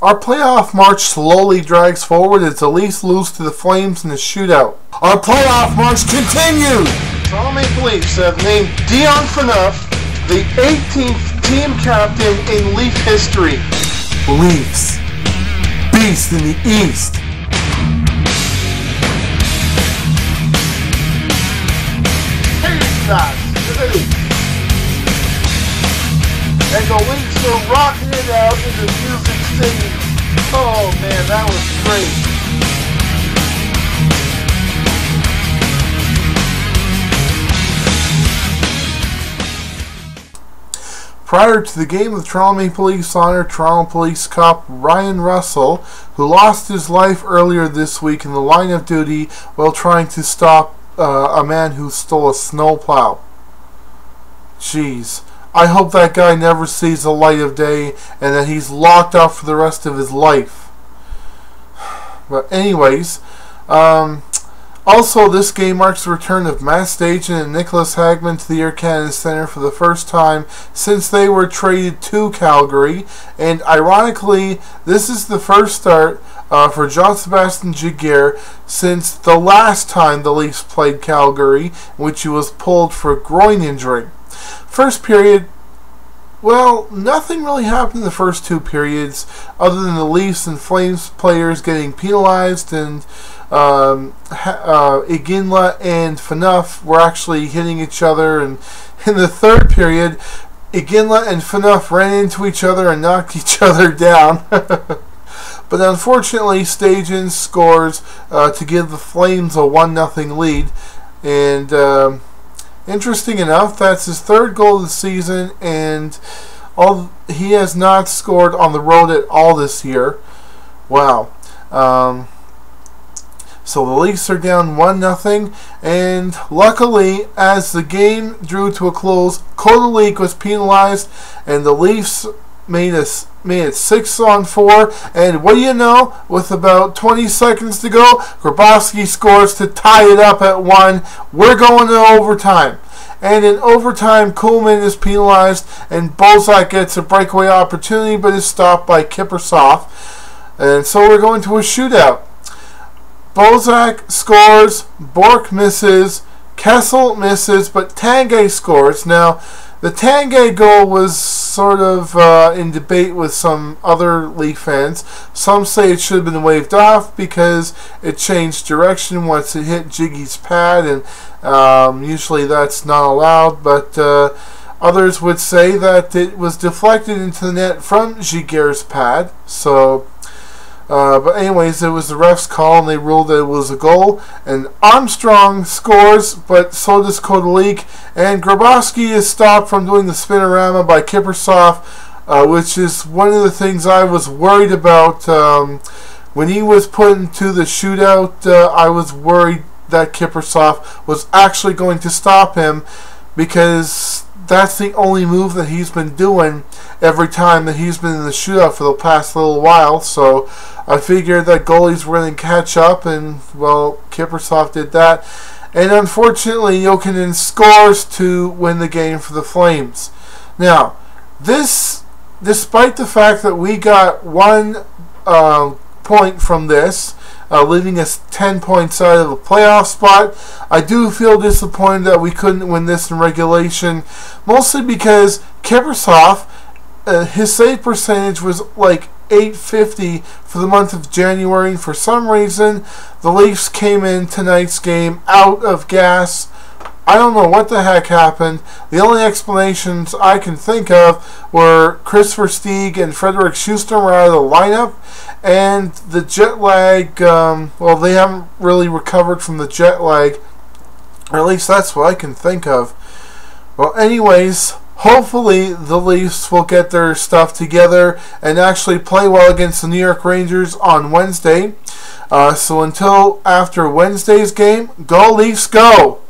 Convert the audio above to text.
Our playoff march slowly drags forward as the Leafs lose to the Flames in the shootout. Our playoff march continues! Toronto Maple Leafs have named Dion Phaneuf the 18th team captain in Leaf history. Leafs, beast in the East. And the Leafs are rocking it out in the Music City. Oh man, that was great. Prior to the game, the Toronto Maple Leafs honored Toronto Police Cop Ryan Russell, who lost his life earlier this week in the line of duty while trying to stop a man who stole a snowplow. Jeez. I hope that guy never sees the light of day and that he's locked up for the rest of his life. But anyways, also this game marks the return of Matt Stajan and Nicholas Hagman to the Air Canada Centre for the first time since they were traded to Calgary. And ironically, this is the first start for Jean-Sébastien Giguère since the last time the Leafs played Calgary, in which he was pulled for a groin injury. First period, well, nothing really happened in the first two periods other than the Leafs and Flames players getting penalized, and Iginla and Phaneuf were actually hitting each other. And in the third period, Iginla and Phaneuf ran into each other and knocked each other down. But unfortunately, Stajan scores to give the Flames a 1-0 lead. And interesting enough, that's his third goal of the season, and he has not scored on the road at all this year. Wow. So the Leafs are down 1-0, and luckily, as the game drew to a close, Kodalik was penalized, and the Leafs made it 6-on-4, and what do you know, with about 20 seconds to go, Grabovski scores to tie it up at 1. We're going to overtime. And in overtime, Kuhlman is penalized, and Bozak gets a breakaway opportunity, but is stopped by Kiprusoff. And so we're going to a shootout. Bozak scores, Bork misses, Kessel misses, but Tanguay scores. Now, the Tanguay goal was sort of in debate with some other Leaf fans. Some say it should have been waved off because it changed direction once it hit Jiggy's pad, and usually that's not allowed. But others would say that it was deflected into the net from Giguère's pad. So, but anyways, it was the ref's call, and they ruled that it was a goal. And Armstrong scores, but so does Kodalik. And Grabovski is stopped from doing the spinorama by Kiprusoff, which is one of the things I was worried about. When he was put into the shootout, I was worried that Kiprusoff was actually going to stop him, because that's the only move that he's been doing every time that he's been in the shootout for the past little while. So I figured that goalies were going to catch up, and, well, Kiprusoff did that. And unfortunately, Jokinen scores to win the game for the Flames. Now, this, despite the fact that we got 1 point from this, leaving us 10 points out of the playoff spot, I do feel disappointed that we couldn't win this in regulation, mostly because Kiprusoff, his save percentage was like .850 for the month of January, and for some reason the Leafs came in tonight's game out of gas. I don't know what the heck happened. The only explanations I can think of were Christopher Stieg and Frederick Schuster were out of the lineup, and the jet lag, well, they haven't really recovered from the jet lag, or at least that's what I can think of. Well, anyways, hopefully the Leafs will get their stuff together and actually play well against the New York Rangers on Wednesday. So until after Wednesday's game, go Leafs go!